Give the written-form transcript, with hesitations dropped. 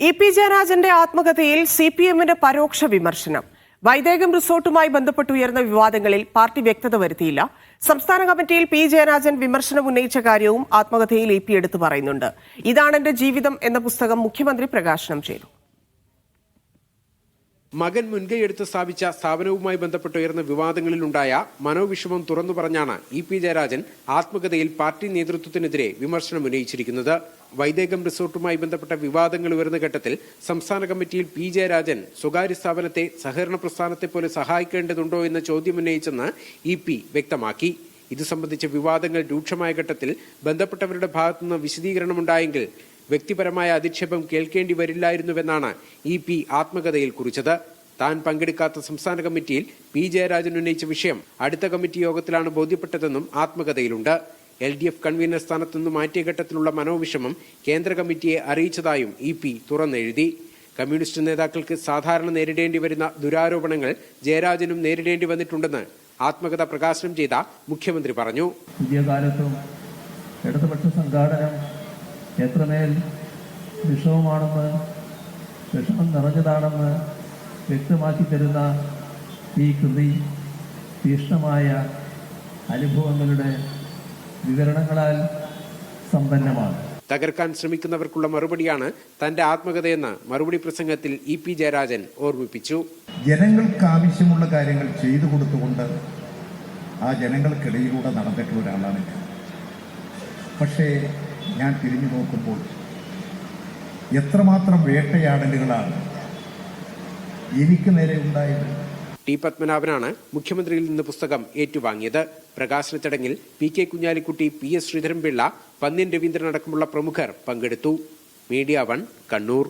EP. ജയരാജന്റെ ആത്മകഥയിൽ സിപിഎമ്മിന്റെ പരോക്ഷ വിമർശനം. വൈദേകം റിസോർട്ടുമായി ബന്ധപ്പെട്ടുയർന്ന വിവാദങ്ങളിൽ പാർട്ടി വ്യക്തത വരുത്തിയില്ല. സംസ്ഥാന കമ്മിറ്റിയിൽ പി ജയരാജൻ വിമർശനം ഉന്നയിച്ച കാര്യവും ആത്മകഥയിൽ ഇ.പി. എടുത്തു പറയുന്നുണ്ട്. ഇതാണ് എന്റെ ജീവിതം എന്ന പുസ്തകം മുഖ്യമന്ത്രി പ്രകാശനം ചെയ്തു. മകൻ മുൻകൈയെടുത്ത് സ്ഥാപിച്ച സ്ഥാപനവുമായി ബന്ധപ്പെട്ടുയർന്ന വിവാദങ്ങളിലുണ്ടായ മനോവിഷമം തുറന്നു പറഞ്ഞാണ് ഇ.പി. ജയരാജൻ ആത്മകഥയിൽ പാർട്ടി നേതൃത്വത്തിനെതിരെ വിമർശനം ഉന്നയിച്ചിരിക്കുന്നത്. വൈദേകം റിസോർട്ടുമായി ബന്ധപ്പെട്ട വിവാദങ്ങൾ ഉയർന്ന ഘട്ടത്തിൽ സംസ്ഥാന കമ്മിറ്റിയിൽ പി ജയരാജൻ സ്വകാര്യ സ്ഥാപനത്തെ സഹകരണ പ്രസ്ഥാനത്തെ പോലെ സഹായിക്കേണ്ടതുണ്ടോ എന്ന ചോദ്യമുന്നയിച്ചെന്ന് ഇ.പി. വ്യക്തമാക്കി. ഇത് സംബന്ധിച്ച വിവാദങ്ങൾ രൂക്ഷമായ ഘട്ടത്തിൽ ബന്ധപ്പെട്ടവരുടെ ഭാഗത്തുനിന്ന് വിശദീകരണമുണ്ടായെങ്കിൽ വ്യക്തിപരമായ അധിക്ഷേപം കേൾക്കേണ്ടി വരില്ലായിരുന്നുവെന്നാണ് ഇ.പി. ആത്മകഥയിൽ കുറിച്ചത്. താൻ പങ്കെടുക്കാത്ത സംസ്ഥാന കമ്മിറ്റിയിൽ പി ജയരാജൻ ഉന്നയിച്ച വിഷയം അടുത്ത കമ്മിറ്റി യോഗത്തിലാണ് ബോധ്യപ്പെട്ടതെന്നും ആത്മകഥയിലുണ്ട്. LDF കൺവീനർ സ്ഥാനത്ത് നിന്ന് മാറ്റിയ ഘട്ടത്തിലുള്ള മനോവിഷമം കേന്ദ്ര കമ്മിറ്റിയെ അറിയിച്ചതായും ഇ.പി. തുറന്നെഴുതി. കമ്മ്യൂണിസ്റ്റ് നേതാക്കൾക്ക് സാധാരണ നേരിടേണ്ടി വരുന്ന ദുരാരോപണങ്ങൾ ജയരാജനും നേരിടേണ്ടി വന്നിട്ടുണ്ടെന്ന് ആത്മകഥ പ്രകാശനം ചെയ്ത മുഖ്യമന്ത്രി പറഞ്ഞു. പുതിയ കാലത്തും ഇടതുപക്ഷ സംഘാടനം എത്രമേൽ വിഷമമാണെന്ന്, വിഷമം നിറഞ്ഞതാണെന്ന് വ്യക്തമാക്കി തരുന്ന ഈ കൃതി തീക്ഷ്ണമായ അനുഭവങ്ങളുടെ വിവരണങ്ങളാൽ സമ്പന്നമാണ്. തകർക്കാൻ ശ്രമിക്കുന്നവർക്കുള്ള മറുപടിയാണ് തന്റെ ആത്മകഥയെന്ന് മറുപടി പ്രസംഗത്തിൽ ഇ.പി. ജയരാജൻ ഓർമ്മിപ്പിച്ചു. ജനങ്ങൾക്ക് ആവശ്യമുള്ള കാര്യങ്ങൾ ചെയ്തു കൊടുത്തുകൊണ്ട് ആ ജനങ്ങൾക്കിടയിലൂടെ നടന്നിട്ടുള്ള ഒരാളാണ് ഞാൻ. പക്ഷേ ഞാൻ തിരിഞ്ഞു നോക്കുമ്പോൾ എത്രമാത്രം വേട്ടയാടലുകളാണ് എനിക്ക് നേരെ ഉണ്ടായത്. ടി പത്മനാഭനാണ് മുഖ്യമന്ത്രിയിൽ നിന്ന് പുസ്തകം ഏറ്റുവാങ്ങിയത്. പ്രകാശന ചടങ്ങിൽ പി.കെ. കുഞ്ഞാലിക്കുട്ടി, P.S. ശ്രീധരൻപിള്ള, പന്ന്യൻ രവീന്ദ്രൻ അടക്കമുള്ള പ്രമുഖർ പങ്കെടുത്തു. മീഡിയ 1 കണ്ണൂർ.